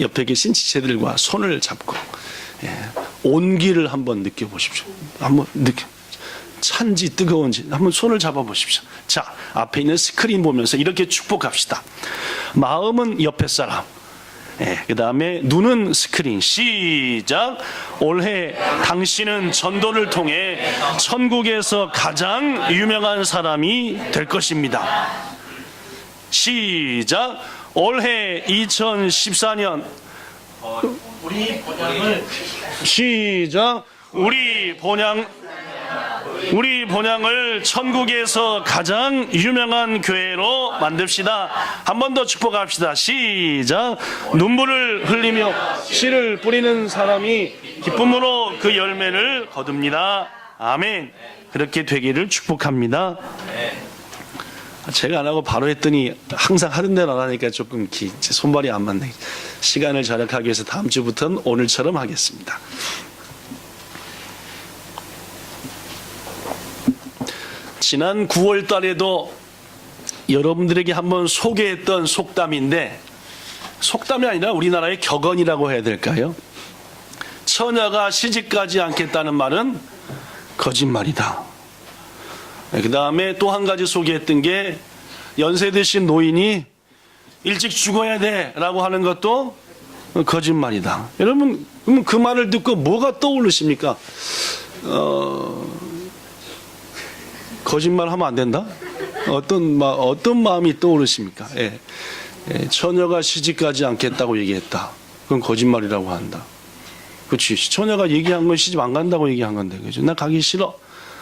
옆에 계신 지체들과 손을 잡고 온기를 한번 느껴보십시오. 한번 찬지 뜨거운지 한번 손을 잡아보십시오. 자, 앞에 있는 스크린 보면서 이렇게 축복합시다. 마음은 옆에 사람, 그 다음에 눈은 스크린. 시작. 올해 당신은 전도를 통해 천국에서 가장 유명한 사람이 될 것입니다. 시작. 올해 2014년 우리 본향을 시작. 우리 본향을 천국에서 가장 유명한 교회로 만듭시다. 한 번 더 축복합시다. 시작. 눈물을 흘리며 씨를 뿌리는 사람이 기쁨으로 그 열매를 거둡니다. 아멘. 그렇게 되기를 축복합니다. 제가 안 하고 바로 했더니 항상 하던 대로 안 하니까 조금 손발이 안 맞네. 시간을 절약하기 위해서 다음 주부터는 오늘처럼 하겠습니다. 지난 9월 달에도 여러분들에게 한번 소개했던 속담인데, 속담이 아니라 우리나라의 격언이라고 해야 될까요? 처녀가 시집가지 않겠다는 말은 거짓말이다. 그 다음에 또 한 가지 소개했던 게, 연세 드신 노인이 일찍 죽어야 돼 라고 하는 것도 거짓말이다. 여러분, 그럼 그 말을 듣고 뭐가 떠오르십니까? 거짓말 하면 안 된다? 어떤 마음이 떠오르십니까? 처녀가 시집가지 않겠다고 얘기했다. 그건 거짓말이라고 한다. 그렇지. 처녀가 얘기한 건 시집 안 간다고 얘기한 건데, 그죠? 나 가기 싫어.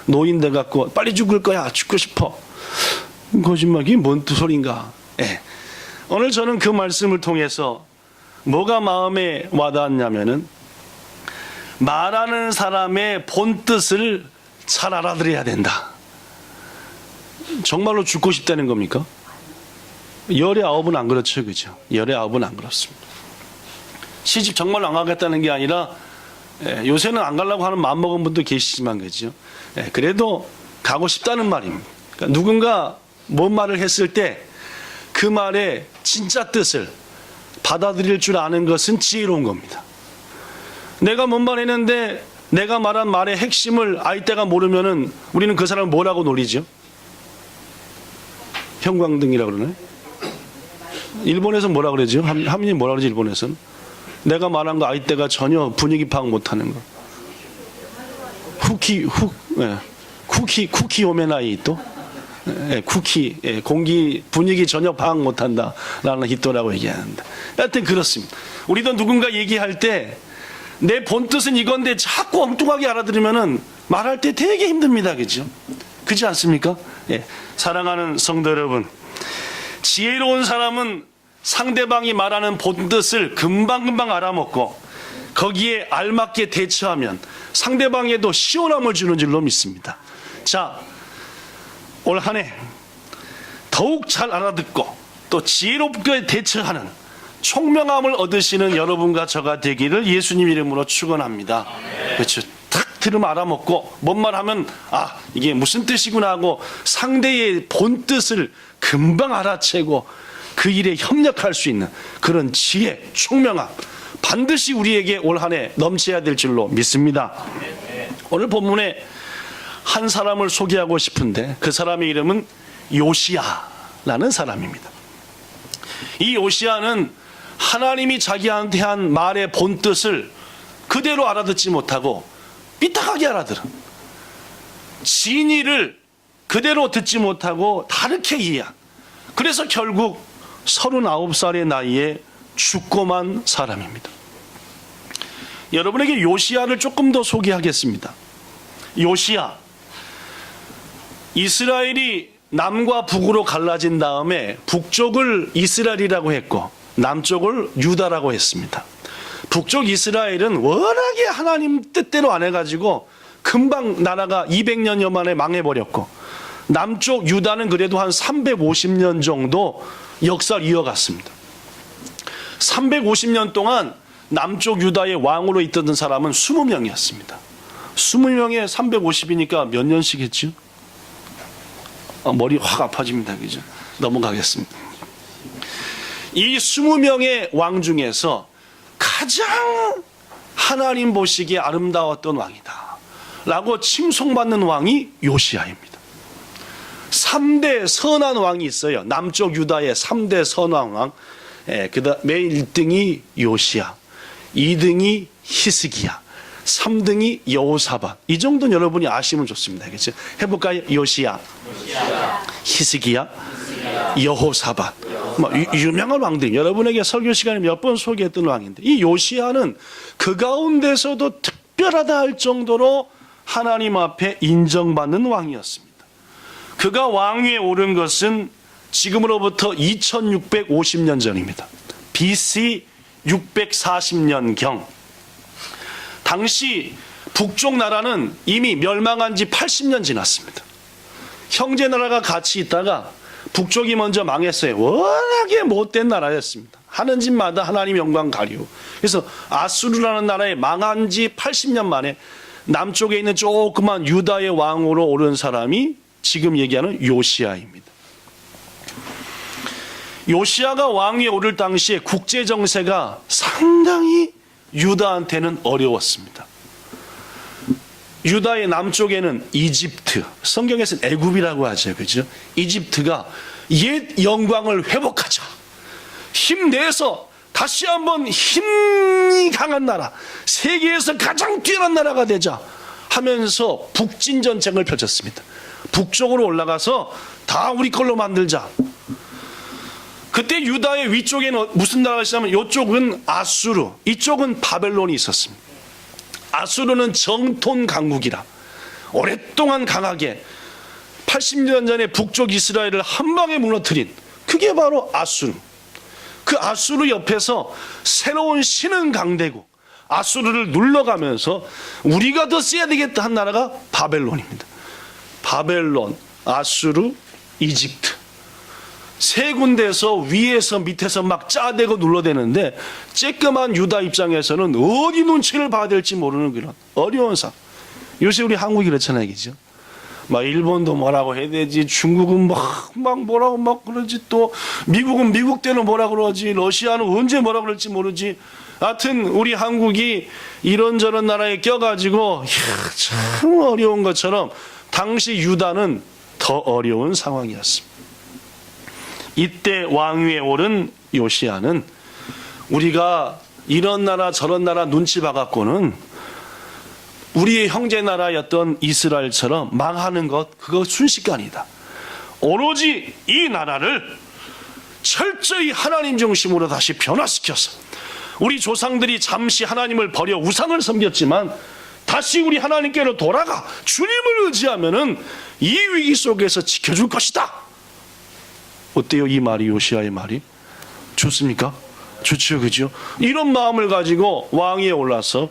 노인 돼 갖고 빨리 죽을 거야. 죽고 싶어. 거짓말. 이게 뭔 소린가? 오늘 저는 그 말씀을 통해서 뭐가 마음에 와닿았냐면은, 말하는 사람의 본 뜻을 잘 알아들어야 된다. 정말로 죽고 싶다는 겁니까? 열의 아홉은 안 그렇죠, 그죠? 열의 아홉은 안 그렇습니다. 시집 정말로 안 가겠다는 게 아니라, 요새는 안 가려고 하는 마음먹은 분도 계시지만, 그죠? 그래도 가고 싶다는 말입니다. 그러니까 누군가 뭔 말을 했을 때 그 말의 진짜 뜻을 받아들일 줄 아는 것은 지혜로운 겁니다. 내가 뭔 말 했는데 내가 말한 말의 핵심을 아이때가 모르면은 우리는 그 사람을 뭐라고 놀리죠? 형광등이라고 그러나요? 일본에서는 뭐라 그러죠? 하민이 뭐라 그러지, 일본에서는? 내가 말한 거 아이때가 전혀 분위기 파악 못하는 거. 쿠키 오메나이 또? 공기 분위기 전혀 파악 못한다라는 히토라고 얘기하는데, 하여튼 그렇습니다. 우리도 누군가 얘기할 때 내 본 뜻은 이건데 자꾸 엉뚱하게 알아들으면은 말할 때 되게 힘듭니다, 그죠? 그렇지 않습니까? 사랑하는 성도 여러분, 지혜로운 사람은 상대방이 말하는 본 뜻을 금방금방 알아먹고 거기에 알맞게 대처하면 상대방에도 시원함을 주는 줄로 믿습니다. 자, 올 한 해 더욱 잘 알아듣고 또 지혜롭게 대처하는 총명함을 얻으시는 여러분과 저가 되기를 예수님 이름으로 축원합니다. 그렇죠. 탁 들으면 알아먹고 뭔 말하면 이게 무슨 뜻이구나 하고 상대의 본 뜻을 금방 알아채고 그 일에 협력할 수 있는 그런 지혜, 총명함 반드시 우리에게 올 한 해 넘쳐야 될 줄로 믿습니다. 오늘 본문에 한 사람을 소개하고 싶은데 그 사람의 이름은 요시야라는 사람입니다. 이 요시야는 하나님이 자기한테 한 말의 본 뜻을 그대로 알아듣지 못하고 삐딱하게 알아들어. 진리를 그대로 듣지 못하고 다르게 이해한. 그래서 결국 39살의 나이에 죽고만 사람입니다. 여러분에게 요시야를 조금 더 소개하겠습니다. 요시야, 이스라엘이 남과 북으로 갈라진 다음에 북쪽을 이스라엘이라고 했고 남쪽을 유다라고 했습니다. 북쪽 이스라엘은 워낙에 하나님 뜻대로 안 해가지고 금방 나라가 200년여 만에 망해버렸고, 남쪽 유다는 그래도 한 350년 정도 역사를 이어갔습니다. 350년 동안 남쪽 유다의 왕으로 있던 사람은 20명이었습니다. 20명에 350이니까 몇 년씩 했죠? 머리 확 아파집니다. 그죠? 넘어가겠습니다. 이 20명의 왕 중에서 가장 하나님 보시기에 아름다웠던 왕이다 라고 칭송받는 왕이 요시야입니다. 3대 선한 왕이 있어요. 남쪽 유다의 3대 선한 왕. 맨 1등이 요시야, 2등이 히스기야, 3등이 여호사밧. 이 정도는 여러분이 아시면 좋습니다. 그렇죠? 해볼까요? 요시야, 히스기야, 여호사밧. 유명한 왕들, 여러분에게 설교 시간에 몇 번 소개했던 왕인데, 이 요시야는 그 가운데서도 특별하다 할 정도로 하나님 앞에 인정받는 왕이었습니다. 그가 왕위에 오른 것은 지금으로부터 2650년 전입니다. BC 640년경. 당시 북쪽 나라는 이미 멸망한 지 80년 지났습니다. 형제 나라가 같이 있다가 북쪽이 먼저 망했어요. 워낙에 못된 나라였습니다. 하는 짓마다 하나님 영광 가리우. 그래서 아수르라는 나라에 망한 지 80년 만에 남쪽에 있는 조그만 유다의 왕으로 오른 사람이 지금 얘기하는 요시야입니다. 요시야가 왕위에 오를 당시에 국제 정세가 상당히 유다한테는 어려웠습니다. 유다의 남쪽에는 이집트, 성경에서는 애굽이라고 하죠. 그죠? 이집트가 옛 영광을 회복하자, 힘내서 다시 한번 힘이 강한 나라, 세계에서 가장 뛰어난 나라가 되자 하면서 북진 전쟁을 펼쳤습니다. 북쪽으로 올라가서 다 우리 걸로 만들자. 그때 유다의 위쪽에는 무슨 나라가 있었냐면 이쪽은 아수르, 이쪽은 바벨론이 있었습니다. 아수르는 정통 강국이라 오랫동안 강하게 80년 전에 북쪽 이스라엘을 한 방에 무너뜨린, 그게 바로 아수르. 그 아수르 옆에서 새로운 신흥 강대국 아수르를 눌러가면서 우리가 더 써야 되겠다 한 나라가 바벨론입니다. 바벨론, 아수르, 이집트, 세 군데에서 위에서 밑에서 막 짜대고 눌러대는데 쬐끄만 유다 입장에서는 어디 눈치를 봐야 될지 모르는 그런 어려운 상황. 요새 우리 한국이 그렇잖아요, 그죠? 막 일본도 뭐라고 해야 되지, 중국은 막 뭐라고 막 그러지, 또 미국은 미국대로 뭐라 그러지, 러시아는 언제 뭐라 그럴지 모르지. 하여튼 우리 한국이 이런저런 나라에 껴가지고 참 어려운 것처럼 당시 유다는 더 어려운 상황이었습니다. 이때 왕위에 오른 요시야는 우리가 이런 나라 저런 나라 눈치 봐갖고는 우리의 형제 나라였던 이스라엘처럼 망하는 것, 그거 순식간이다. 오로지 이 나라를 철저히 하나님 중심으로 다시 변화시켜서 우리 조상들이 잠시 하나님을 버려 우상을 섬겼지만 다시 우리 하나님께로 돌아가 주님을 의지하면은 이 위기 속에서 지켜줄 것이다. 어때요? 이 말이, 요시야의 말이 좋습니까? 좋죠, 그죠? 이런 마음을 가지고 왕위에 올라서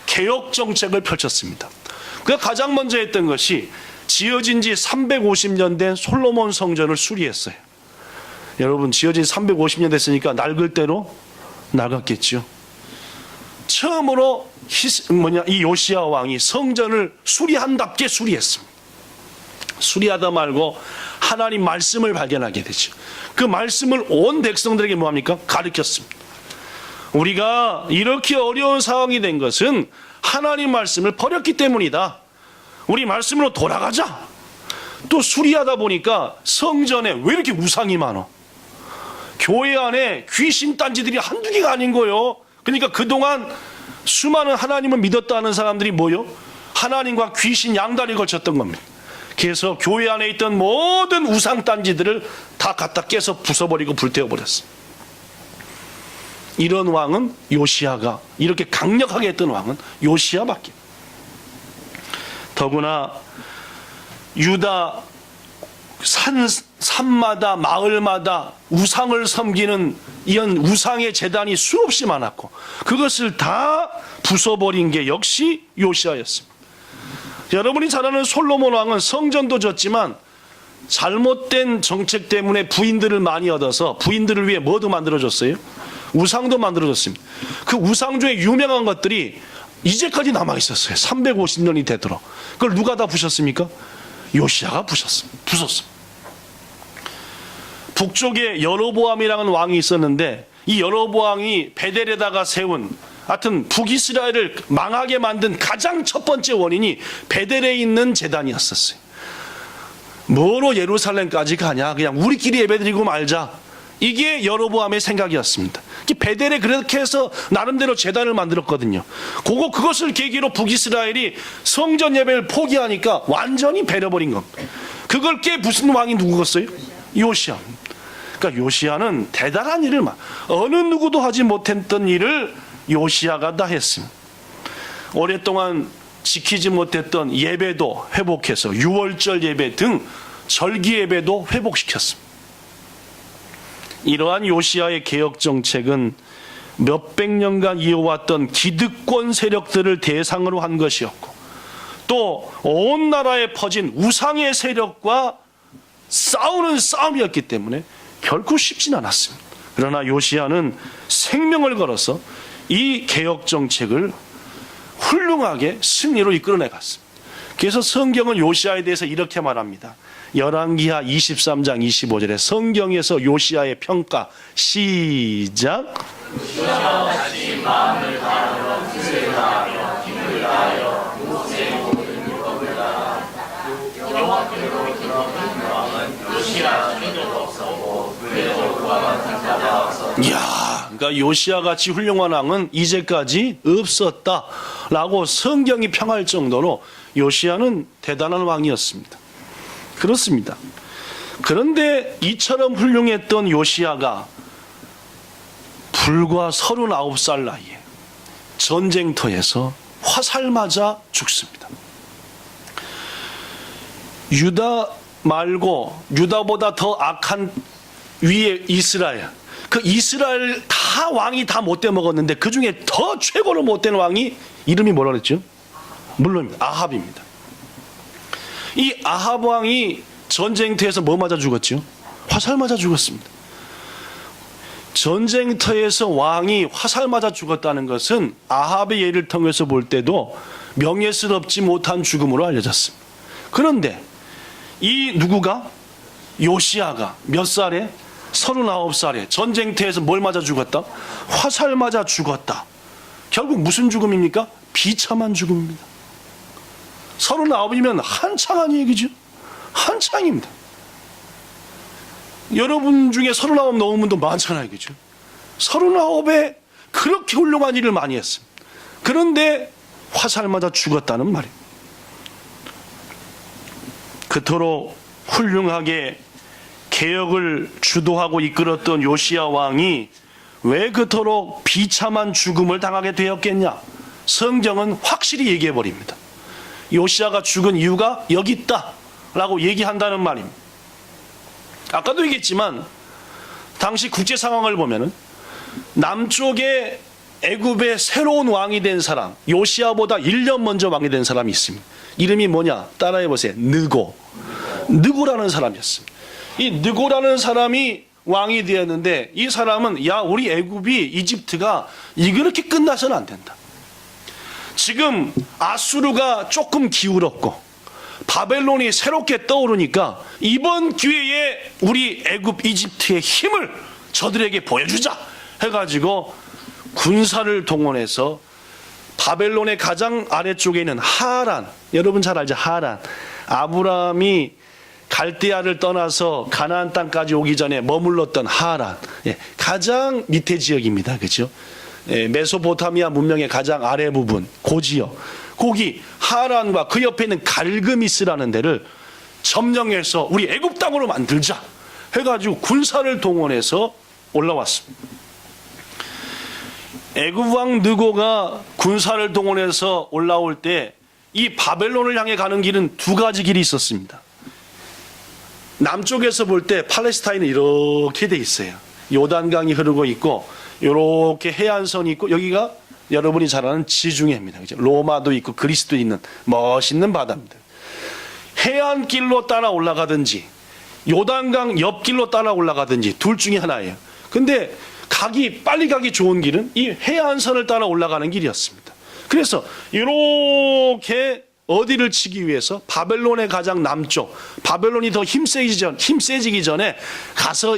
개혁 정책을 펼쳤습니다. 그가 가장 먼저 했던 것이 지어진 지 350년 된 솔로몬 성전을 수리했어요. 여러분, 지어진 350년 됐으니까 낡을 대로 낡았겠죠. 처음으로 이 요시야 왕이 성전을 수리한답게 수리했습니다. 수리하다 말고 하나님 말씀을 발견하게 되죠. 그 말씀을 온 백성들에게 뭐합니까? 가르쳤습니다. 우리가 이렇게 어려운 상황이 된 것은 하나님 말씀을 버렸기 때문이다. 우리 말씀으로 돌아가자. 또 수리하다 보니까 성전에 왜 이렇게 우상이 많아? 교회 안에 귀신 딴지들이 한두 개가 아닌 거예요. 그러니까 그동안 수많은 하나님을 믿었다는 사람들이 뭐요? 하나님과 귀신 양다리 걸쳤던 겁니다. 그래서 교회 안에 있던 모든 우상 딴지들을 다 갖다 깨서 부숴버리고 불태워버렸어요. 이런 왕은 요시야가, 이렇게 강력하게 했던 왕은 요시야밖에. 더구나 유다 산마다 마을마다 우상을 섬기는 이런 우상의 제단이 수없이 많았고 그것을 다 부숴버린 게 역시 요시야였습니다. 여러분이 잘 아는 솔로몬 왕은 성전도 졌지만 잘못된 정책 때문에 부인들을 많이 얻어서 부인들을 위해 뭐도 만들어줬어요? 우상도 만들어줬습니다. 그 우상 중에 유명한 것들이 이제까지 남아있었어요. 350년이 되도록. 그걸 누가 다 부셨습니까? 요시야가 부쉈습니다. 북쪽에 여로보암이라는 왕이 있었는데 이 여로보암이 베델에다가 세운 하여튼 북이스라엘을 망하게 만든 가장 첫 번째 원인이 베델에 있는 제단이었었어요. 뭐로 예루살렘까지 가냐, 그냥 우리끼리 예배드리고 말자, 이게 여로보암의 생각이었습니다. 베델에 그렇게 해서 나름대로 제단을 만들었거든요. 그것을 계기로 북이스라엘이 성전 예배를 포기하니까 완전히 배려버린 겁니다. 그걸 깨 부순 왕이 누구겠어요? 요시야. 그러니까 요시야는 대단한 일을 어느 누구도 하지 못했던 일을 요시야가 다 했습니다. 오랫동안 지키지 못했던 예배도 회복해서 유월절 예배 등 절기 예배도 회복시켰습니다. 이러한 요시야의 개혁 정책은 몇백 년간 이어왔던 기득권 세력들을 대상으로 한 것이었고, 또 온 나라에 퍼진 우상의 세력과 싸우는 싸움이었기 때문에 결코 쉽진 않았습니다. 그러나 요시야는 생명을 걸어서 이 개혁 정책을 훌륭하게 승리로 이끌어내 갔습니다. 그래서 성경은 요시야에 대해서 이렇게 말합니다. 열왕기하 23장 25절에 성경에서 요시야의 평가, 시작. 요시야가 다시 마음을 다하여 뜻을 다하여 힘을 다하여 모세의 모든 율법을 따라 여호와께로 기도하는 왕은 요시야 전에도 없었고 그래도 그와 같은 자가 없었다. 이야, 그러니까 요시야 같이 훌륭한 왕은 이제까지 없었다라고 성경이 평할 정도로 요시야는 대단한 왕이었습니다. 그렇습니다. 그런데 이처럼 훌륭했던 요시야가 불과 39살 나이에 전쟁터에서 화살 맞아 죽습니다. 유다 말고 유다보다 더 악한 위에 이스라엘, 그 이스라엘 다 왕이 다 못돼 먹었는데 그 중에 더 최고로 못된 왕이 이름이 뭐라 그랬죠? 물론 아합입니다. 이 아합 왕이 전쟁터에서 뭐 맞아 죽었죠? 화살 맞아 죽었습니다. 전쟁터에서 왕이 화살 맞아 죽었다는 것은 아합의 예를 통해서 볼 때도 명예스럽지 못한 죽음으로 알려졌습니다. 그런데 이 누구가? 요시야가 몇 살에? 39살에 전쟁터에서 뭘 맞아 죽었다? 화살 맞아 죽었다. 결국 무슨 죽음입니까? 비참한 죽음입니다. 39이면 한창한 얘기죠. 한창입니다. 여러분 중에 39 넘은 분도 많잖아요. 그죠? 39에 그렇게 훌륭한 일을 많이 했습니다. 그런데 화살 맞아 죽었다는 말이에요. 그토록 훌륭하게 개혁을 주도하고 이끌었던 요시야 왕이 왜 그토록 비참한 죽음을 당하게 되었겠냐? 성경은 확실히 얘기해 버립니다. 요시야가 죽은 이유가 여기 있다라고 얘기한다는 말입니다. 아까도 얘기했지만 당시 국제 상황을 보면은 남쪽에 애굽의 새로운 왕이 된 사람, 요시야보다 1년 먼저 왕이 된 사람이 있습니다. 이름이 뭐냐? 따라해 보세요. 느고라는 사람이었습니다. 이 느고라는 사람이 왕이 되었는데, 이 사람은 야, 우리 애굽이 이집트가 이렇게 끝나서는 안 된다. 지금 아수르가 조금 기울었고 바벨론이 새롭게 떠오르니까 이번 기회에 우리 애굽 이집트의 힘을 저들에게 보여주자 해가지고 군사를 동원해서 바벨론의 가장 아래쪽에 있는 하란, 여러분 잘 알죠? 하란. 아브라함이 갈대아를 떠나서 가나안 땅까지 오기 전에 머물렀던 하란, 가장 밑에 지역입니다. 그렇죠? 메소포타미아 문명의 가장 아래 부분, 그 지역, 거기 하란과 그 옆에 있는 갈그미스라는 데를 점령해서 우리 애굽 땅으로 만들자 해가지고 군사를 동원해서 올라왔습니다. 애굽 왕 느고가 군사를 동원해서 올라올 때 이 바벨론을 향해 가는 길은 두 가지 길이 있었습니다. 남쪽에서 볼 때 팔레스타인은 이렇게 돼 있어요. 요단강이 흐르고 있고 이렇게 해안선이 있고 여기가 여러분이 잘 아는 지중해입니다. 그죠? 로마도 있고 그리스도 있는 멋있는 바다입니다. 해안길로 따라 올라가든지 요단강 옆길로 따라 올라가든지 둘 중에 하나예요. 근데 빨리 가기 좋은 길은 이 해안선을 따라 올라가는 길이었습니다. 그래서 이렇게 어디를 치기 위해서 바벨론의 가장 남쪽, 바벨론이 더 힘세지기 전에 가서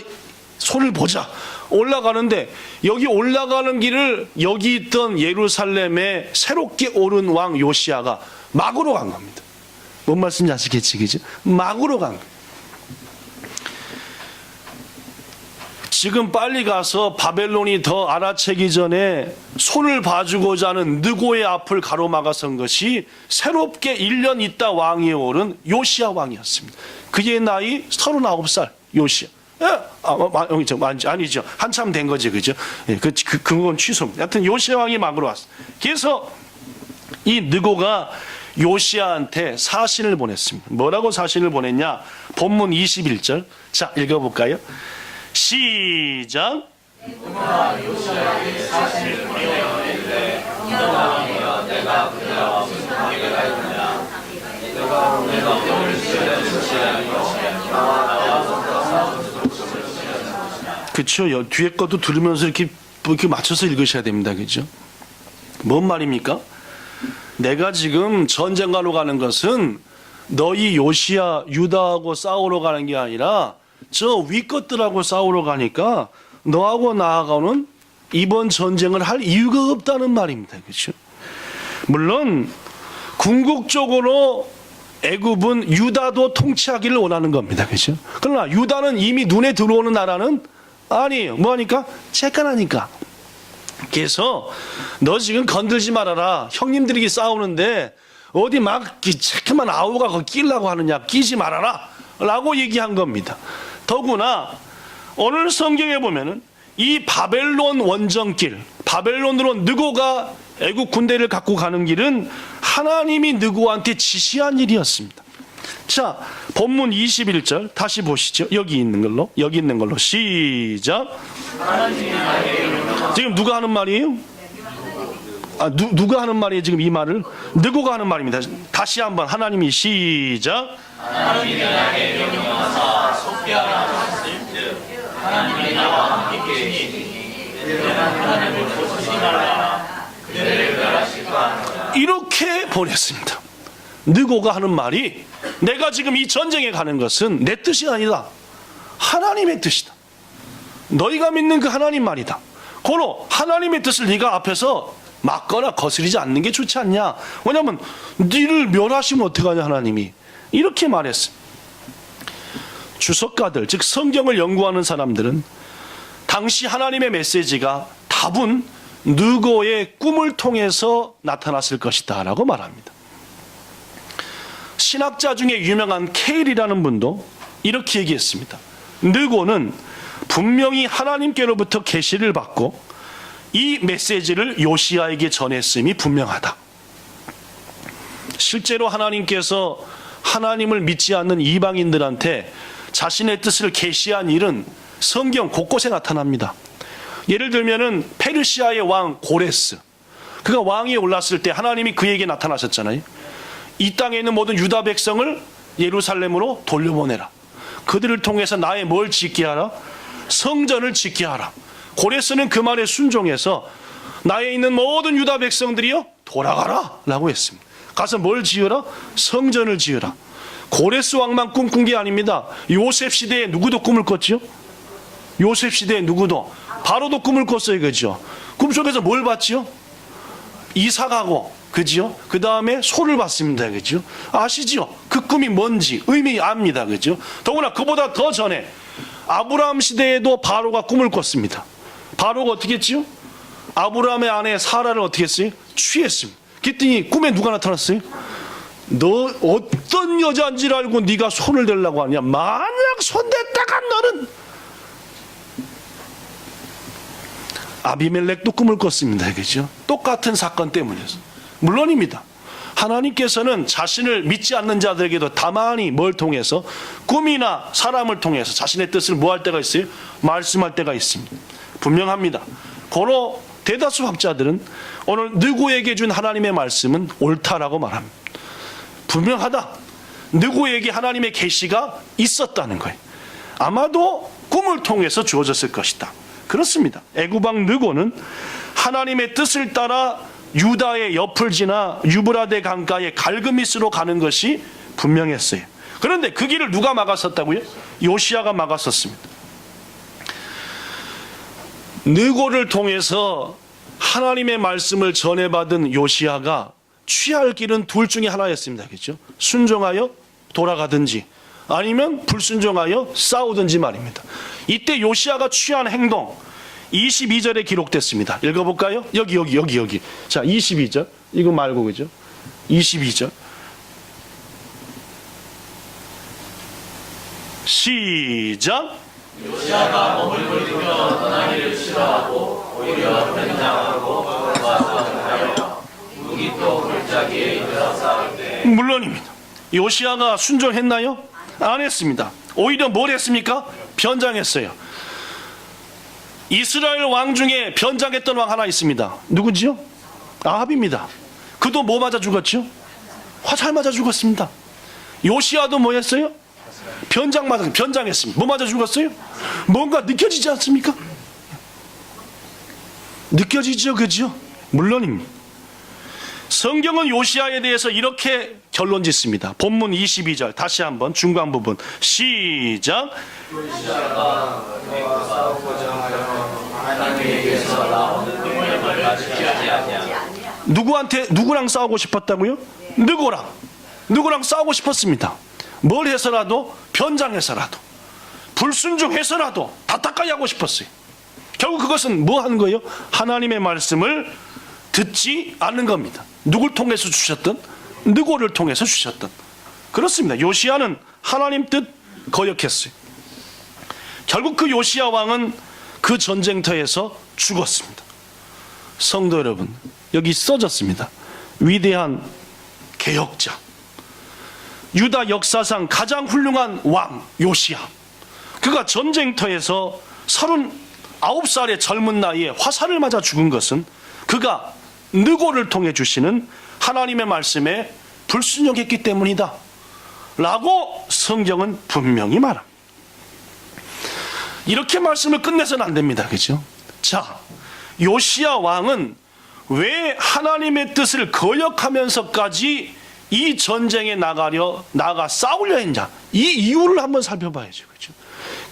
손을 보자. 올라가는데 여기 올라가는 길을 여기 있던 예루살렘에 새롭게 오른 왕 요시야가 막으로 간 겁니다. 뭔 말씀인지 아시겠지, 그죠? 막으로 간 거예요. 지금 빨리 가서 바벨론이 더 알아채기 전에 손을 봐주고자 하는 느고의 앞을 가로막아선 것이 새롭게 1년 있다 왕위에 오른 요시야 왕이었습니다. 그의 나이 39살 요시야. 아니죠. 한참 된 거지, 그죠? 예, 그건 취소입니다. 하여튼 요시야 왕이 막으로 왔어. 그래서 이 느고가 요시야한테 사신을 보냈습니다. 뭐라고 사신을 보냈냐? 본문 21절. 자, 읽어볼까요? 시작. 요시야에게 사신을 보내어 이르되 이동왕이여 내가 그대와 무슨 관계가 있느냐 내가 오늘 지으려 조치하는 것이냐 나와 나와서 싸우도록 손을 지으려는 것이냐. 그렇죠. 뒤에 것도 들으면서 이렇게 맞춰서 읽으셔야 됩니다. 그죠? 뭔 말입니까? 내가 지금 전쟁하러 가는 것은 너희 요시야 유다하고 싸우러 가는 게 아니라 저 위 것들하고 싸우러 가니까 너하고 나하고는 이번 전쟁을 할 이유가 없다는 말입니다. 그렇죠? 물론 궁극적으로 애굽은 유다도 통치하기를 원하는 겁니다. 그렇죠? 그러나 유다는 이미 눈에 들어오는 나라는 아니에요. 뭐하니까? 재간하니까. 그래서 너 지금 건들지 말아라. 형님들이 싸우는데 어디 막 자꾸만 아우가 거기 끼려고 하느냐. 끼지 말아라 라고 얘기한 겁니다. 더구나 오늘 성경에 보면은 이 바벨론 원정길, 바벨론으로 느고가 애국 군대를 갖고 가는 길은 하나님이 느고한테 지시한 일이었습니다. 자, 본문 21절 다시 보시죠. 여기 있는 걸로 시작. 지금 누가 하는 말이에요? 누가 하는 말이에요? 지금 이 말을 느고가 하는 말입니다. 다시 한번 하나님이 시작. 하나님이 나에게 명령하사 속죄하라 하셨을즉 하나님이 나와 함께 계시니 그들은 하나님을 보지 말라 그들을 멸하실까 하노라. 이렇게 보냈습니다. 느고가 하는 말이 내가 지금 이 전쟁에 가는 것은 내 뜻이 아니다. 하나님의 뜻이다. 너희가 믿는 그 하나님 말이다. 고로 하나님의 뜻을 네가 앞에서 막거나 거스리지 않는 게 좋지 않냐. 왜냐하면 너를 멸하시면 어떡하냐 하나님이. 이렇게 말했습니다. 주석가들 즉 성경을 연구하는 사람들은 당시 하나님의 메시지가 답은 느고의 꿈을 통해서 나타났을 것이다 라고 말합니다. 신학자 중에 유명한 케일이라는 분도 이렇게 얘기했습니다. 느고는 분명히 하나님께로부터 계시를 받고 이 메시지를 요시야에게 전했음이 분명하다. 실제로 하나님께서 하나님을 믿지 않는 이방인들한테 자신의 뜻을 계시한 일은 성경 곳곳에 나타납니다. 예를 들면은 페르시아의 왕 고레스, 그가 왕위에 올랐을 때 하나님이 그에게 나타나셨잖아요. 이 땅에 있는 모든 유다 백성을 예루살렘으로 돌려보내라. 그들을 통해서 나의 뭘 짓게 하라? 성전을 짓게 하라. 고레스는 그 말에 순종해서 나에 있는 모든 유다 백성들이요 돌아가라 라고 했습니다. 가서 뭘 지으라? 성전을 지으라. 고레스 왕만 꿈꾼 게 아닙니다. 요셉 시대에 누구도 꿈을 꿨죠? 요셉 시대에 누구도 바로도 꿈을 꿨어요. 그죠? 꿈속에서 뭘 봤죠? 이사 가고 그죠? 그 다음에 소를 봤습니다. 그죠? 아시죠? 그 꿈이 뭔지 의미 압니다. 그죠? 더구나 그보다 더 전에 아브라함 시대에도 바로가 꿈을 꿨습니다. 바로가 어떻게 했죠? 아브라함의 아내 사라를 어떻게 했어요? 취했습니다. 그랬더니 꿈에 누가 나타났어요? 너 어떤 여자인 줄 알고 네가 손을 대려고 하냐? 만약 손댔다가 너는 아비멜렉도 꿈을 꿨습니다. 그죠? 똑같은 사건 때문이었어. 물론입니다. 하나님께서는 자신을 믿지 않는 자들에게도 다만히 뭘 통해서 꿈이나 사람을 통해서 자신의 뜻을 뭐 할 때가 있어요? 말씀할 때가 있습니다. 분명합니다. 고로 대다수 학자들은 오늘 느고에게 준 하나님의 말씀은 옳다라고 말합니다. 분명하다. 느고에게 하나님의 계시가 있었다는 거예요. 아마도 꿈을 통해서 주어졌을 것이다. 그렇습니다. 애굽 왕 느고는 하나님의 뜻을 따라 유다의 옆을 지나 유브라데 강가의 갈그미스로 가는 것이 분명했어요. 그런데 그 길을 누가 막았었다고요? 요시야가 막았었습니다. 느고를 통해서 하나님의 말씀을 전해받은 요시야가 취할 길은 둘 중에 하나였습니다. 그렇죠? 순종하여 돌아가든지 아니면 불순종하여 싸우든지 말입니다. 이때 요시야가 취한 행동 22절에 기록됐습니다. 읽어볼까요? 여기. 자, 22절. 이거 말고 그죠? 22절. 시작. 요시야가 몸을 돌이켜 떠나기를 싫어하고 오히려 변장하고 와서 하여 무기또 골짜기에 이르러 싸울 때 물론입니다. 요시야가 순종했나요? 안 했습니다. 오히려 뭘 했습니까? 변장했어요. 이스라엘 왕 중에 변장했던 왕 하나 있습니다. 누구지요? 아합입니다. 그도 뭐 맞아 죽었죠? 화살 맞아 죽었습니다. 요시야도 뭐 했어요? 변장했습니다. 뭐 맞아 죽었어요? 뭔가 느껴지지 않습니까? 느껴지죠, 그죠? 물론입니다. 성경은 요시야에 대해서 이렇게 결론 짓습니다. 본문 22절 다시 한번 중간 부분 시작. 요시야가 싸우고자 하여 하나님에게서 나오는 능력을 받지 아니하냐. 누구랑 싸우고 싶었다고요? 누구랑 싸우고 싶었습니다. 뭘 해서라도 변장해서라도 불순종해서라도 다 닦아야 하고 싶었어요. 결국 그것은 뭐 하는 거예요? 하나님의 말씀을 듣지 않는 겁니다. 누굴 통해서 주셨든 느고를 통해서 주셨든 그렇습니다. 요시야는 하나님 뜻 거역했어요. 결국 그 요시야 왕은 그 전쟁터에서 죽었습니다. 성도 여러분, 여기 써졌습니다. 위대한 개혁자, 유다 역사상 가장 훌륭한 왕 요시야. 그가 전쟁터에서 39살의 젊은 나이에 화살을 맞아 죽은 것은 그가 느고를 통해 주시는 하나님의 말씀에 불순종했기 때문이다 라고 성경은 분명히 말합니다. 이렇게 말씀을 끝내서는 안 됩니다. 그죠? 자, 요시야 왕은 왜 하나님의 뜻을 거역하면서까지 이 전쟁에 나가 싸우려 했냐? 이 이유를 한번 살펴봐야죠. 그죠?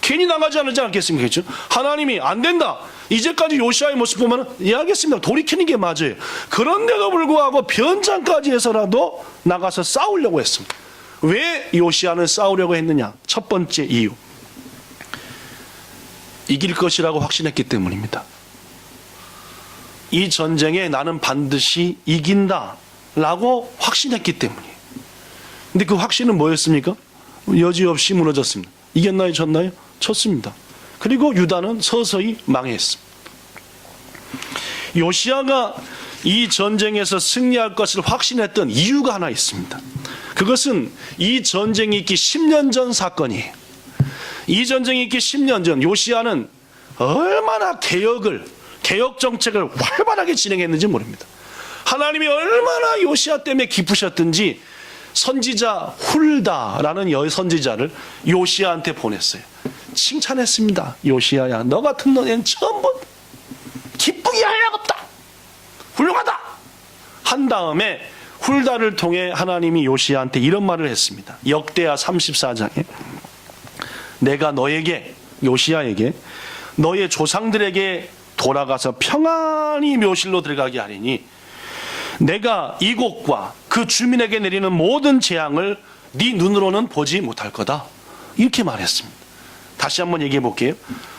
괜히 나가지 않겠습니까? 그죠? 하나님이 안 된다. 이제까지 요시야의 모습 보면 알겠습니다. 돌이키는 게 맞아요. 그런데도 불구하고 변장까지 해서라도 나가서 싸우려고 했습니다. 왜 요시야는 싸우려고 했느냐? 첫 번째 이유. 이길 것이라고 확신했기 때문입니다. 이 전쟁에 나는 반드시 이긴다 라고 확신했기 때문이에요. 근데 그 확신은 뭐였습니까? 여지없이 무너졌습니다. 이겼나요? 졌나요? 졌습니다. 그리고 유다는 서서히 망했습니다. 요시야가 이 전쟁에서 승리할 것을 확신했던 이유가 하나 있습니다. 그것은 이 전쟁이 있기 10년 전 사건이에요. 이 전쟁이 있기 10년 전 요시야는 얼마나 개혁 정책을 활발하게 진행했는지 모릅니다. 하나님이 얼마나 요시야 때문에 기쁘셨든지 선지자 훌다라는 선지자를 요시야한테 보냈어요. 칭찬했습니다. 요시야야, 너 같은 너는 처음 본 기쁘게 할 약 없다. 훌륭하다. 한 다음에 훌다를 통해 하나님이 요시야한테 이런 말을 했습니다. 역대하 34장에 내가 너에게, 요시야에게 너의 조상들에게 돌아가서 평안히 묘실로 들어가게 하리니 내가 이곳과 그 주민에게 내리는 모든 재앙을 네 눈으로는 보지 못할 거다. 이렇게 말했습니다. 다시 한번 얘기해 볼게요.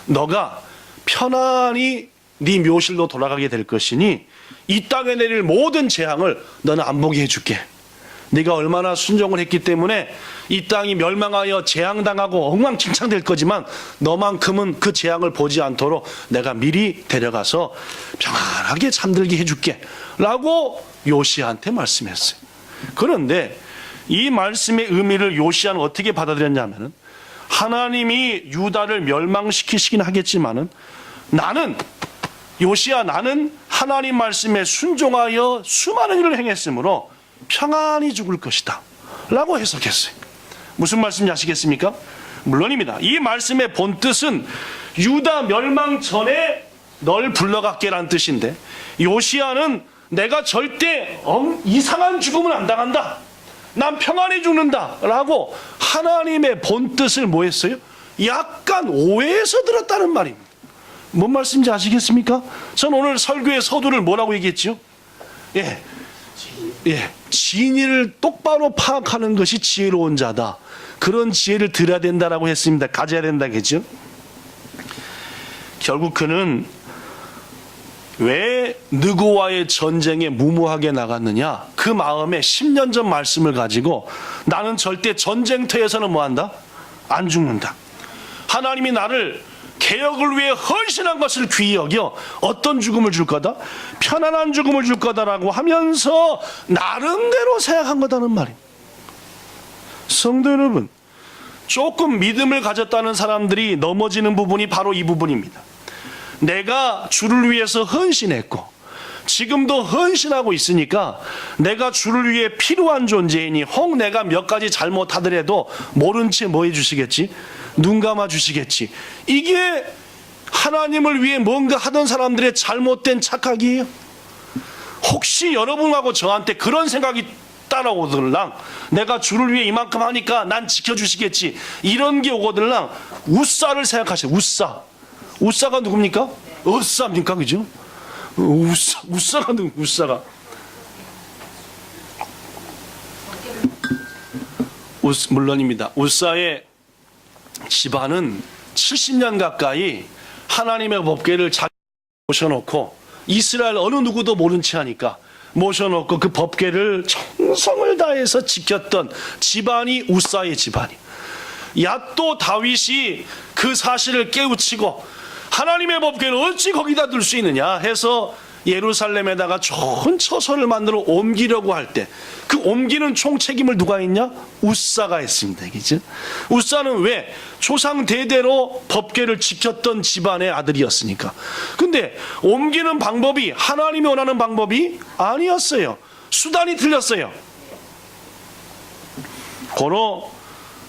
너가 편안히 네 묘실로 돌아가게 될 것이니 이 땅에 내릴 모든 재앙을 너는 안 보게 해줄게. 네가 얼마나 순종을 했기 때문에 이 땅이 멸망하여 재앙당하고 엉망진창될 거지만 너만큼은 그 재앙을 보지 않도록 내가 미리 데려가서 평안하게 잠들게 해줄게 라고 요시야한테 말씀했어요. 그런데 이 말씀의 의미를 요시야는 어떻게 받아들였냐면 하나님이 유다를 멸망시키시긴 하겠지만은 나는 하나님 말씀에 순종하여 수많은 일을 행했으므로 평안히 죽을 것이다 라고 해석했어요. 무슨 말씀인지 아시겠습니까? 물론입니다. 이 말씀의 본뜻은 유다 멸망 전에 널 불러갈게라는 뜻인데 요시야는 내가 절대 이상한 죽음은 안 당한다. 난 평안히 죽는다 라고 하나님의 본뜻을 뭐 했어요? 약간 오해해서 들었다는 말입니다. 뭔 말씀인지 아시겠습니까? 전 오늘 설교의 서두를 뭐라고 얘기했죠? 진리를 똑바로 파악하는 것이 지혜로운 자다. 그런 지혜를 들어야 된다라고 했습니다. 가져야 된다겠죠? 결국 그는 왜 느고와의 전쟁에 무모하게 나갔느냐? 그 마음에 10년 전 말씀을 가지고 나는 절대 전쟁터에서는 뭐한다? 안 죽는다. 하나님이 나를 개혁을 위해 헌신한 것을 귀히 여겨 어떤 죽음을 줄 거다? 편안한 죽음을 줄 거다라고 하면서 나름대로 생각한 거다는 말입니다. 성도 여러분, 조금 믿음을 가졌다는 사람들이 넘어지는 부분이 바로 이 부분입니다. 내가 주를 위해서 헌신했고 지금도 헌신하고 있으니까 내가 주를 위해 필요한 존재이니 혹 내가 몇 가지 잘못하더라도 모른 채 뭐 해주시겠지? 눈 감아 주시겠지. 이게 하나님을 위해 뭔가 하던 사람들의 잘못된 착각이에요. 혹시 여러분하고 저한테 그런 생각이 따라오들랑 내가 주를 위해 이만큼 하니까 난 지켜주시겠지, 이런 게 오거들랑 우사를 생각하세요. 우사가 누굽니까? 으싸입니까? 그죠? 우사가 누구? 우사가 물론입니다. 우사의 집안은 70년 가까이 하나님의 법궤를 자기 모셔놓고 이스라엘 어느 누구도 모른 채 하니까 모셔놓고 그 법궤를 정성을 다해서 지켰던 집안이 우사의 집안이. 야또 다윗이 그 사실을 깨우치고 하나님의 법궤를 어찌 거기다 둘 수 있느냐 해서 예루살렘에다가 좋은 처소를 만들어 옮기려고 할 때 그 옮기는 총책임을 누가 했냐? 우사가 했습니다. 그죠? 우사는 왜? 조상 대대로 법궤를 지켰던 집안의 아들이었으니까. 근데 옮기는 방법이 하나님이 원하는 방법이 아니었어요. 수단이 틀렸어요. 고로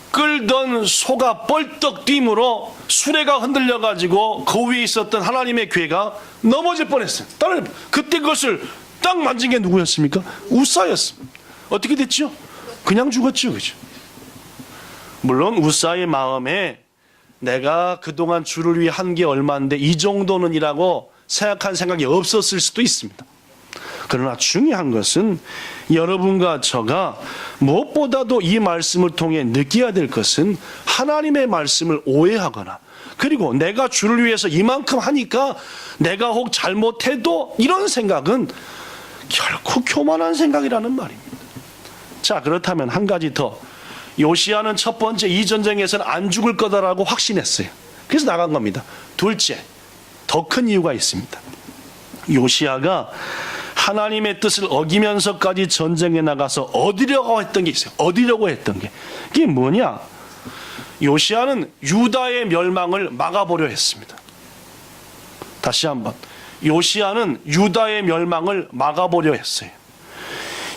끌던 소가 뻘떡 뛰므로 수레가 흔들려가지고 그 위에 있었던 하나님의 궤가 넘어질 뻔했어요. 그때 그것을 딱 만진 게 누구였습니까? 우사였습니다. 어떻게 됐죠? 그냥 죽었죠. 그죠? 물론 우사의 마음에 내가 그동안 주를 위해 한 게 얼마인데 이 정도는이라고 생각한 생각이 없었을 수도 있습니다. 그러나 중요한 것은 여러분과 저가 무엇보다도 이 말씀을 통해 느껴야 될 것은 하나님의 말씀을 오해하거나 그리고 내가 주를 위해서 이만큼 하니까 내가 혹 잘못해도 이런 생각은 결코 교만한 생각이라는 말입니다. 자, 그렇다면 한 가지 더. 요시야는 첫 번째 이 전쟁에서는 안 죽을 거다라고 확신했어요. 그래서 나간 겁니다. 둘째, 더 큰 이유가 있습니다. 요시야가 하나님의 뜻을 어기면서까지 전쟁에 나가서 얻으려고 했던 게 있어요. 얻으려고 했던 게. 그게 뭐냐? 요시야는 유다의 멸망을 막아보려 했습니다. 다시 한번. 요시야는 유다의 멸망을 막아보려 했어요.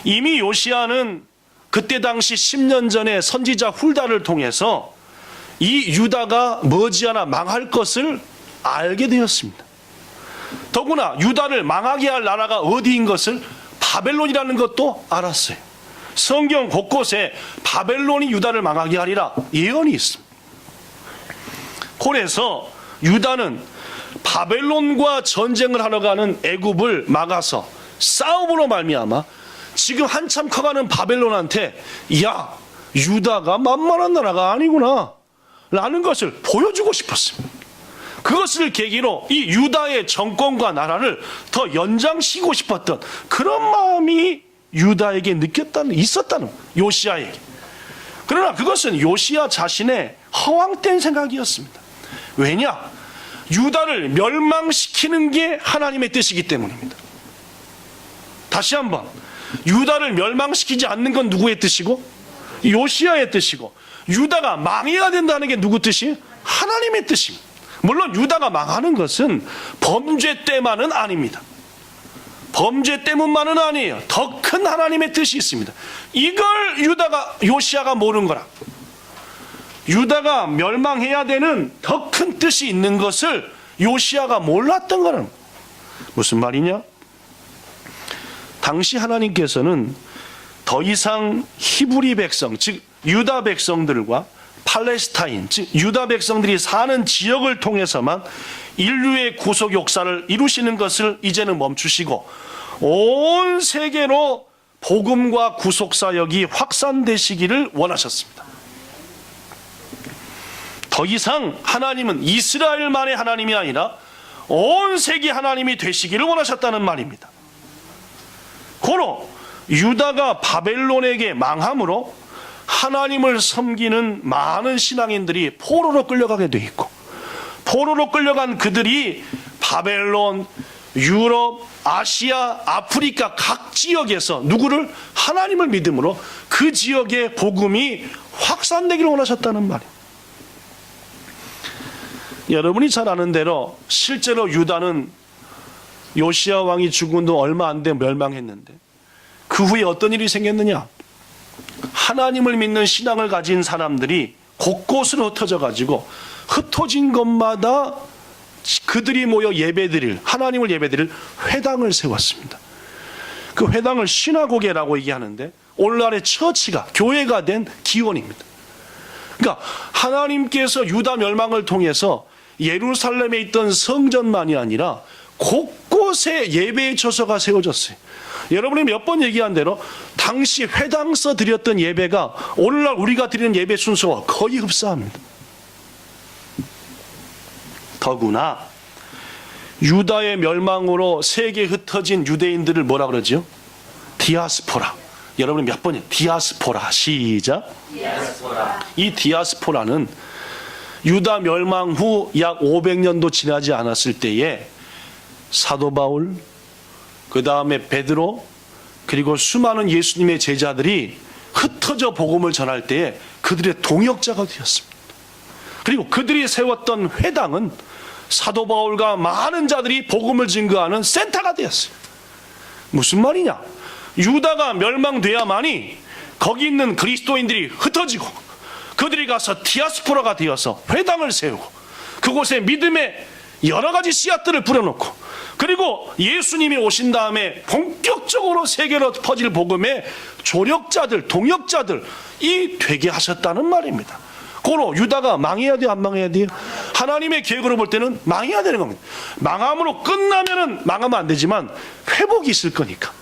이미 요시야는 그때 당시 10년 전에 선지자 훌다를 통해서 이 유다가 머지않아 망할 것을 알게 되었습니다. 더구나 유다를 망하게 할 나라가 어디인 것을 바벨론이라는 것도 알았어요. 성경 곳곳에 바벨론이 유다를 망하게 하리라 예언이 있습니다. 그래서 유다는 바벨론과 전쟁을 하러 가는 애굽을 막아서 싸움으로 말미암아 지금 한참 커가는 바벨론한테 야, 유다가 만만한 나라가 아니구나 라는 것을 보여주고 싶었습니다. 그것을 계기로 이 유다의 정권과 나라를 더 연장시키고 싶었던 그런 마음이 유다에게 있었다는 요시야에게. 그러나 그것은 요시야 자신의 허황된 생각이었습니다. 왜냐? 유다를 멸망시키는 게 하나님의 뜻이기 때문입니다. 다시 한번, 유다를 멸망시키지 않는 건 누구의 뜻이고? 요시야의 뜻이고, 유다가 망해야 된다는 게 누구 뜻이에요? 하나님의 뜻입니다. 물론 유다가 망하는 것은 범죄 때만은 아닙니다. 범죄 때문만은 아니에요. 더 큰 하나님의 뜻이 있습니다. 이걸 요시야가 모르는 거라. 유다가 멸망해야 되는 더 큰 뜻이 있는 것을 요시야가 몰랐던 거라는 거예요. 무슨 말이냐? 당시 하나님께서는 더 이상 히브리 백성, 즉 유다 백성들과 팔레스타인, 즉 유다 백성들이 사는 지역을 통해서만 인류의 구속 역사를 이루시는 것을 이제는 멈추시고 온 세계로 복음과 구속 사역이 확산되시기를 원하셨습니다. 더 이상 하나님은 이스라엘만의 하나님이 아니라 온 세계 하나님이 되시기를 원하셨다는 말입니다. 고로 유다가 바벨론에게 망함으로 하나님을 섬기는 많은 신앙인들이 포로로 끌려가게 돼 있고, 포로로 끌려간 그들이 바벨론, 유럽, 아시아, 아프리카 각 지역에서 누구를? 하나님을 믿음으로 그 지역의 복음이 확산되기를 원하셨다는 말이에요. 여러분이 잘 아는 대로 실제로 유다는 요시야 왕이 죽은 후 얼마 안 돼 멸망했는데, 그 후에 어떤 일이 생겼느냐? 하나님을 믿는 신앙을 가진 사람들이 곳곳으로 흩어져 가지고 흩어진 곳마다 그들이 모여 예배드릴, 하나님을 예배드릴 회당을 세웠습니다. 그 회당을 시나고게라고 얘기하는데 오늘날의 처치가, 교회가 된 기원입니다. 그러니까 하나님께서 유다 멸망을 통해서 예루살렘에 있던 성전만이 아니라 곳곳에 예배의 처소가 세워졌어요. 여러분이 몇 번 얘기한 대로 당시 회당서 드렸던 예배가 오늘날 우리가 드리는 예배 순서와 거의 흡사합니다. 더구나 유다의 멸망으로 세계에 흩어진 유대인들을 뭐라 그러죠? 디아스포라. 여러분이 몇 번이에요? 디아스포라. 시작. 디아스포라. 이 디아스포라는 유다 멸망 후 약 500년도 지나지 않았을 때에 사도 바울, 그 다음에 베드로, 그리고 수많은 예수님의 제자들이 흩어져 복음을 전할 때에 그들의 동역자가 되었습니다. 그리고 그들이 세웠던 회당은 사도 바울과 많은 자들이 복음을 증거하는 센터가 되었어요. 무슨 말이냐? 유다가 멸망돼야만이 거기 있는 그리스도인들이 흩어지고 그들이 가서 디아스포라가 되어서 회당을 세우고 그곳에 믿음의 여러 가지 씨앗들을 뿌려놓고, 그리고 예수님이 오신 다음에 본격적으로 세계로 퍼질 복음의 조력자들, 동역자들이 되게 하셨다는 말입니다. 고로 유다가 망해야 돼요, 안 망해야 돼요? 하나님의 계획으로 볼 때는 망해야 되는 겁니다. 망함으로 끝나면은 망하면 안 되지만 회복이 있을 거니까,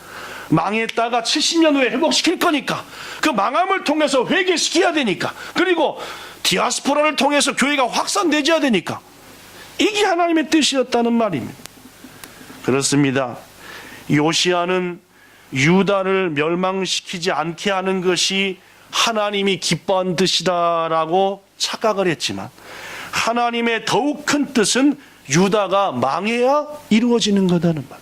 망했다가 70년 후에 회복시킬 거니까, 그 망함을 통해서 회개시켜야 되니까, 그리고 디아스포라를 통해서 교회가 확산되어야 되니까, 이게 하나님의 뜻이었다는 말입니다. 그렇습니다. 요시야는 유다를 멸망시키지 않게 하는 것이 하나님이 기뻐한 뜻이다라고 착각을 했지만, 하나님의 더욱 큰 뜻은 유다가 망해야 이루어지는 거다는 말.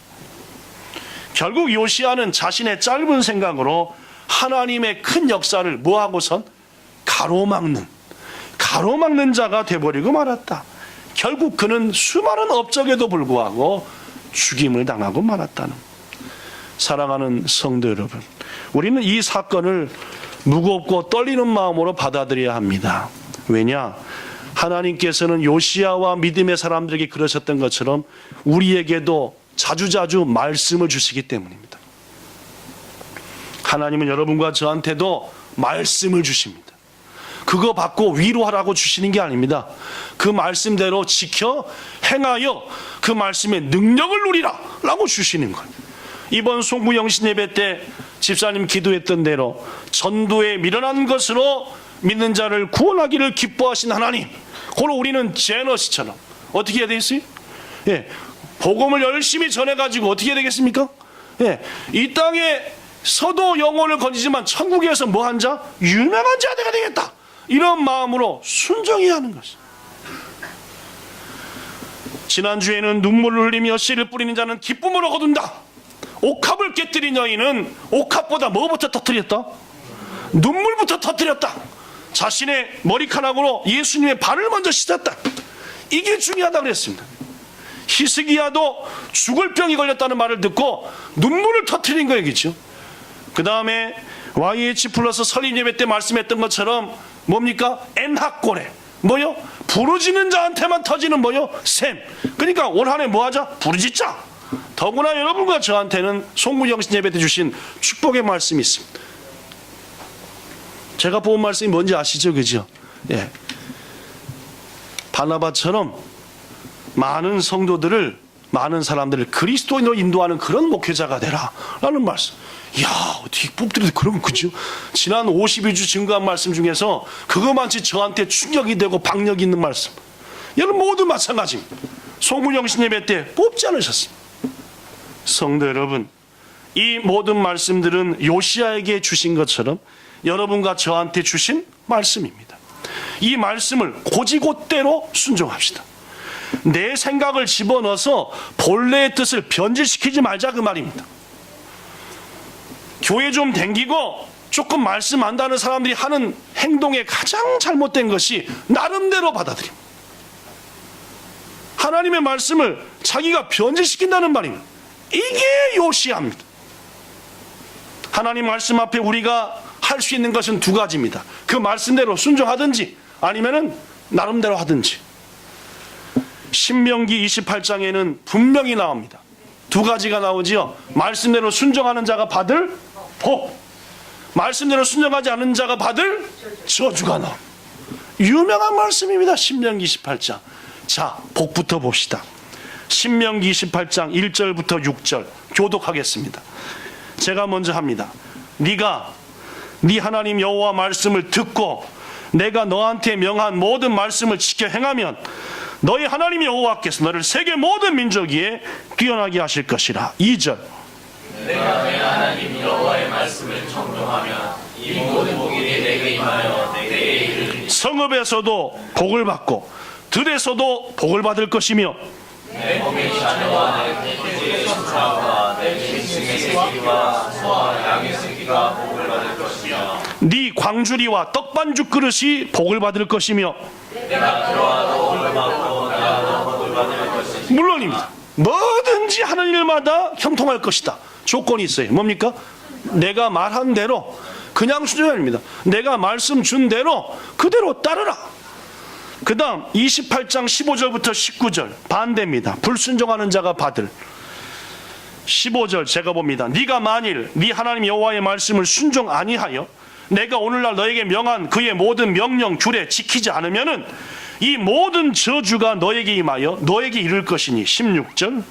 결국 요시야는 자신의 짧은 생각으로 하나님의 큰 역사를 뭐하고선 가로막는 자가 돼버리고 말았다. 결국 그는 수많은 업적에도 불구하고 죽임을 당하고 말았다는. 사랑하는 성도 여러분, 우리는 이 사건을 무겁고 떨리는 마음으로 받아들여야 합니다. 왜냐? 하나님께서는 요시야와 믿음의 사람들에게 그러셨던 것처럼 우리에게도 자주자주 말씀을 주시기 때문입니다. 하나님은 여러분과 저한테도 말씀을 주십니다. 그거 받고 위로하라고 주시는 게 아닙니다. 그 말씀대로 지켜 행하여 그 말씀의 능력을 누리라 라고 주시는 거예요. 이번 송구영신 예배 때 집사님 기도했던 대로 전도에 미련한 것으로 믿는 자를 구원하기를 기뻐하신 하나님, 그걸 우리는 제너시처럼 어떻게 해야 되겠어요? 예, 복음을 열심히 전해가지고 어떻게 해야 되겠습니까? 예, 이 땅에 서도 영혼을 건지지만 천국에서 뭐한 자? 유명한 자가 되겠다, 이런 마음으로 순종해야 하는 것이죠. 지난주에는 눈물을 흘리며 씨를 뿌리는 자는 기쁨으로 거둔다. 옥합을 깨뜨린 여인은 옥합보다 뭐부터 터뜨렸다? 눈물부터 터뜨렸다. 자신의 머리카락으로 예수님의 발을 먼저 씻었다. 이게 중요하다고 그랬습니다. 히스기야도 죽을 병이 걸렸다는 말을 듣고 눈물을 터뜨린 거 얘기죠. 그 다음에 YH 플러스 설립 예배 때 말씀했던 것처럼 뭡니까? 엔학고레. 뭐요? 부르짖는 자한테만 터지는 뭐요? 샘. 그러니까 올 한 해 뭐 하자? 부르짖자. 더구나 여러분과 저한테는 송구영신 예배 때 주신 축복의 말씀이 있습니다. 제가 본 말씀이 뭔지 아시죠? 그죠? 예. 바나바처럼 많은 성도들을, 많은 사람들을 그리스도인으로 인도하는 그런 목회자가 되라 라는 말씀. 이야, 어떻게 뽑들이 그러면 그죠? 지난 52주 증거한 말씀 중에서 그거만치 저한테 충격이 되고 박력이 있는 말씀. 여러분 모두 마찬가지입니다. 송구영신 예배 때 뽑지 않으셨습니다. 성도 여러분, 이 모든 말씀들은 요시야에게 주신 것처럼 여러분과 저한테 주신 말씀입니다. 이 말씀을 고지곳대로 순종합시다. 내 생각을 집어넣어서 본래의 뜻을 변질시키지 말자, 그 말입니다. 교회 좀 댕기고 조금 말씀 안다는 사람들이 하는 행동의 가장 잘못된 것이 나름대로 받아들임. 하나님의 말씀을 자기가 변질시킨다는 말입니다. 이게 요시야입니다. 하나님 말씀 앞에 우리가 할 수 있는 것은 두 가지입니다. 그 말씀대로 순종하든지 아니면은 나름대로 하든지. 신명기 28장에는 분명히 나옵니다. 두 가지가 나오지요. 말씀대로 순종하는 자가 받을 복, 말씀대로 순종하지 않는 자가 받을 저주가 나옵니다. 유명한 말씀입니다. 신명기 28장. 자, 복부터 봅시다. 신명기 28장 1절부터 6절 교독하겠습니다. 제가 먼저 합니다. 네가 네 하나님 여호와 말씀을 듣고 내가 너한테 명한 모든 말씀을 지켜 행하면 너희 하나님 여호와께서 너를 세계 모든 민족 위에 뛰어나게 하실 것이라. 2절. 내가 내 하나님 여호와의 말씀을 청종하면 이 모든 복이 내게 임하여 내게 이르리니 성읍에서도 복을 받고 들에서도 복을 받을 것이며 내 몸의 자녀와 내 토지의 수사와 내 짐승의 새끼와 소와 양의 새끼가 복을 받을 것이며 네 광주리와 떡반죽 그릇이 복을 받을 것이며 내가 들어와도 복을 받고 나가도 복을 받을 것이며 물론입니다. 뭐든지 하는 일마다 형통할 것이다. 조건이 있어요. 뭡니까? 내가 말한 대로 그냥 순종합니다. 내가 말씀 준 대로 그대로 따르라. 그 다음 28장 15절부터 19절 반대입니다. 불순종하는 자가 받을. 15절 제가 봅니다. 네가 만일 네 하나님 여호와의 말씀을 순종 아니하여 내가 오늘날 너에게 명한 그의 모든 명령 규례 지키지 않으면은 이 모든 저주가 너에게 임하여 너에게 이를 것이니. 16절.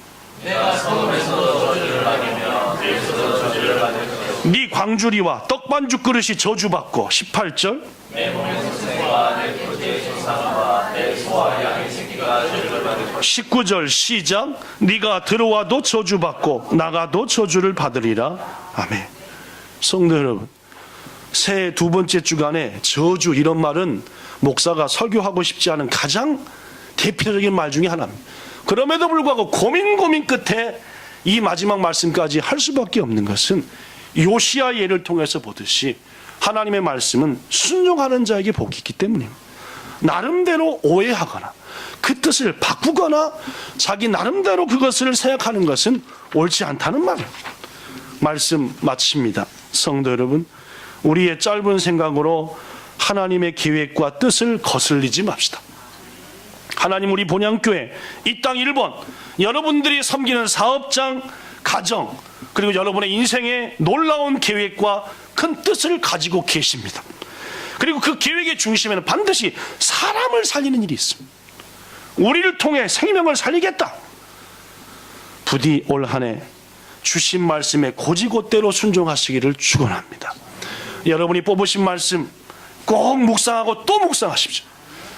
내가 성읍에서도 저주를 받으며 들에서도 저주를 받을 것이며 네 광주리와 떡반죽 그릇이 저주받고. 18절. 내 몸의 소생과 내 토지의 소산과 내 소와 양의 새끼가 저주를 받을 것이며 19절 시작. 네가 들어와도 저주받고 나가도 저주를 받으리라. 아멘. 성도 여러분, 새해 두 번째 주간에 저주 이런 말은 목사가 설교하고 싶지 않은 가장 대표적인 말 중에 하나입니다. 그럼에도 불구하고 고민 끝에 이 마지막 말씀까지 할 수밖에 없는 것은 요시야 예를 통해서 보듯이 하나님의 말씀은 순종하는 자에게 복이 있기 때문입니다. 나름대로 오해하거나 그 뜻을 바꾸거나 자기 나름대로 그것을 생각하는 것은 옳지 않다는 말이에요. 말씀 마칩니다. 성도 여러분, 우리의 짧은 생각으로 하나님의 계획과 뜻을 거슬리지 맙시다. 하나님 우리 본향교회 이 땅 1번 여러분들이 섬기는 사업장, 가정 그리고 여러분의 인생의 놀라운 계획과 큰 뜻을 가지고 계십니다. 그리고 그 계획의 중심에는 반드시 사람을 살리는 일이 있습니다. 우리를 통해 생명을 살리겠다. 부디 올 한 해 주신 말씀에 고지곳대로 순종하시기를 축원합니다. 여러분이 뽑으신 말씀 꼭 묵상하고 또 묵상하십시오.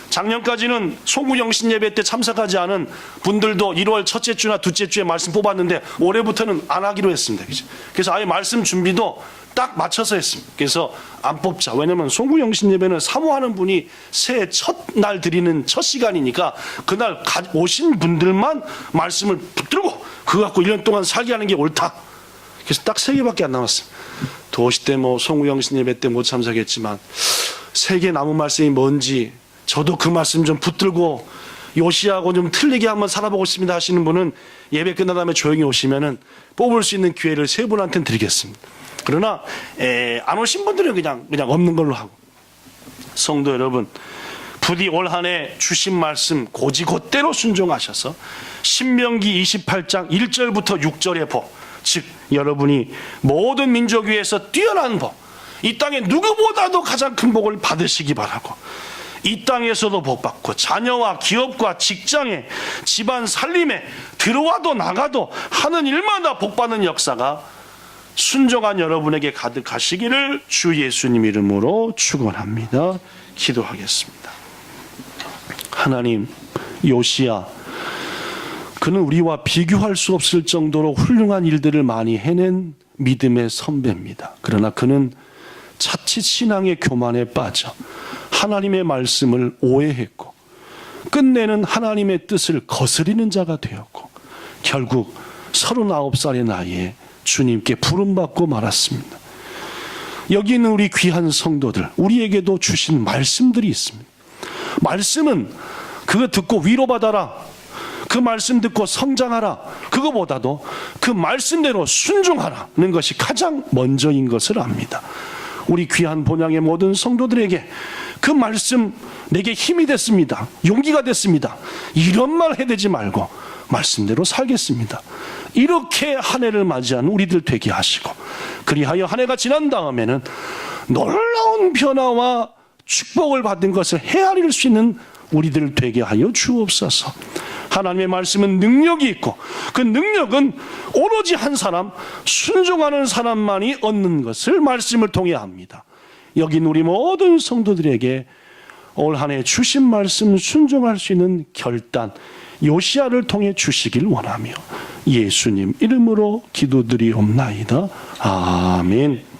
작년까지는 송구영신 예배 때 참석하지 않은 분들도 1월 첫째 주나 둘째 주에 말씀 뽑았는데 올해부터는 안 하기로 했습니다. 그래서 아예 말씀 준비도 딱 맞춰서 했습니다. 그래서 안 뽑자. 왜냐하면 송구영신 예배는 사모하는 분이 새해 첫날 드리는 첫 시간이니까 그날 오신 분들만 말씀을 붙들고 그거 갖고 1년 동안 살게 하는 게 옳다. 그래서 딱 3개밖에 안 남았어요. 도시 때 뭐 송구영신 예배 때 못 참석했지만 3개 남은 말씀이 뭔지 저도 그 말씀 좀 붙들고 요시하고 좀 틀리게 한번 살아보고 싶습니다 하시는 분은 예배 끝난 다음에 조용히 오시면은 뽑을 수 있는 기회를 3분한테는 드리겠습니다. 그러나 안 오신 분들은 그냥 없는 걸로 하고. 성도 여러분, 부디 올 한 해 주신 말씀 고지곳대로 순종하셔서 신명기 28장 1절부터 6절의 복, 즉 여러분이 모든 민족 위에서 뛰어난 복, 이 땅에 누구보다도 가장 큰 복을 받으시기 바라고 이 땅에서도 복받고 자녀와 기업과 직장에 집안 살림에 들어와도 나가도 하는 일마다 복받는 역사가 순종한 여러분에게 가득하시기를 주 예수님 이름으로 축원합니다. 기도하겠습니다. 하나님, 요시야, 그는 우리와 비교할 수 없을 정도로 훌륭한 일들을 많이 해낸 믿음의 선배입니다. 그러나 그는 자칫 신앙의 교만에 빠져 하나님의 말씀을 오해했고 끝내는 하나님의 뜻을 거스리는 자가 되었고 결국 39살의 나이에 주님께 부름받고 말았습니다. 여기 있는 우리 귀한 성도들, 우리에게도 주신 말씀들이 있습니다. 말씀은 그거 듣고 위로받아라, 그 말씀 듣고 성장하라, 그거보다도 그 말씀대로 순종하라는 것이 가장 먼저인 것을 압니다. 우리 귀한 본향의 모든 성도들에게 그 말씀 내게 힘이 됐습니다, 용기가 됐습니다, 이런 말 해대지 말고 말씀대로 살겠습니다, 이렇게 한 해를 맞이하는 우리들 되게 하시고, 그리하여 한 해가 지난 다음에는 놀라운 변화와 축복을 받은 것을 헤아릴 수 있는 우리들 되게 하여 주옵소서. 하나님의 말씀은 능력이 있고 그 능력은 오로지 한 사람, 순종하는 사람만이 얻는 것을 말씀을 통해 합니다. 여긴 우리 모든 성도들에게 올 한 해 주신 말씀 순종할 수 있는 결단, 요시야를 통해 주시길 원하며 예수님 이름으로 기도드리옵나이다. 아멘.